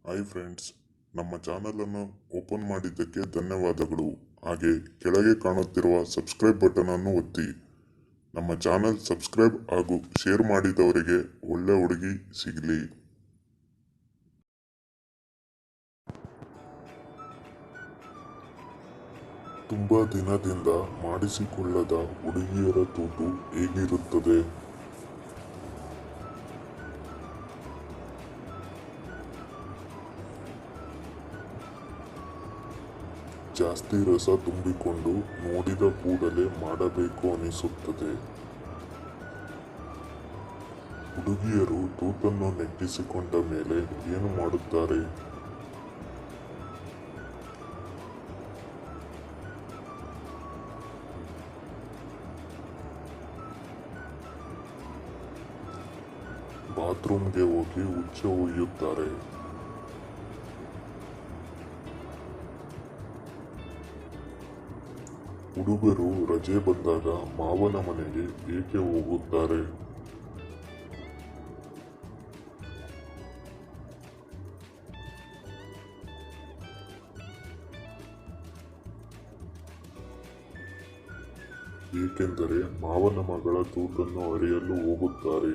Hi friends, ನಮ್ಮ ಚಾನಲನ್ನು open ಮಾಡಿದ್ದಕ್ಕೆ ಧನ್ಯವಾದಗಳು. ಹಾಗೆ ಕೆಳಗೆ ಕಾಣುತ್ತಿರುವ ಸಬ್ಸ್ಕ್ರೈಬ್ ಬಟನ್ ಅನ್ನು ಒತ್ತಿ. ನಮ್ಮ ಚಾನಲ್ ಸಬ್ಸ್ಕ್ರೈಬ್ ಹಾಗೂ ಶೇರ್ ಮಾಡಿದವರಿಗೆ ಒಳ್ಳೆ ಹುಡುಗಿ ಸಿಗಲಿ. ತುಂಬಾ ದಿನದಿಂದ ಮಾಡಿಸಿಕೊಳ್ಳದ ಹುಡುಗಿಯರ ತೂತು ಹೇಗಿರುತ್ತದೆ? ಜಾಸ್ತಿ ರಸ ತುಂಬಿಕೊಂಡು ನೋಡಿದ ಕೂಡಲೇ ಮಾಡಬೇಕು ಅನಿಸುತ್ತದೆ. ಹುಡುಗಿಯರು ತೂತನ್ನು ನೆಕ್ಕಿಸಿಕೊಂಡ ಮೇಲೆ ಏನು ಮಾಡುತ್ತಾರೆ? ಬಾತ್ರೂಮ್ಗೆ ಹೋಗಿ ಉಚ್ಚ ಒಯ್ಯುತ್ತಾರೆ. ಹುಡುಗರು ರಜೆ ಬಂದಾಗ ಮಾವನ ಮನೆಗೆ ಏಕೆ ಹೋಗುತ್ತಾರೆ? ಏಕೆಂದರೆ ಮಾವನ ಮಗಳ ತೂತನ್ನು ಅರಿಯಲು ಹೋಗುತ್ತಾರೆ.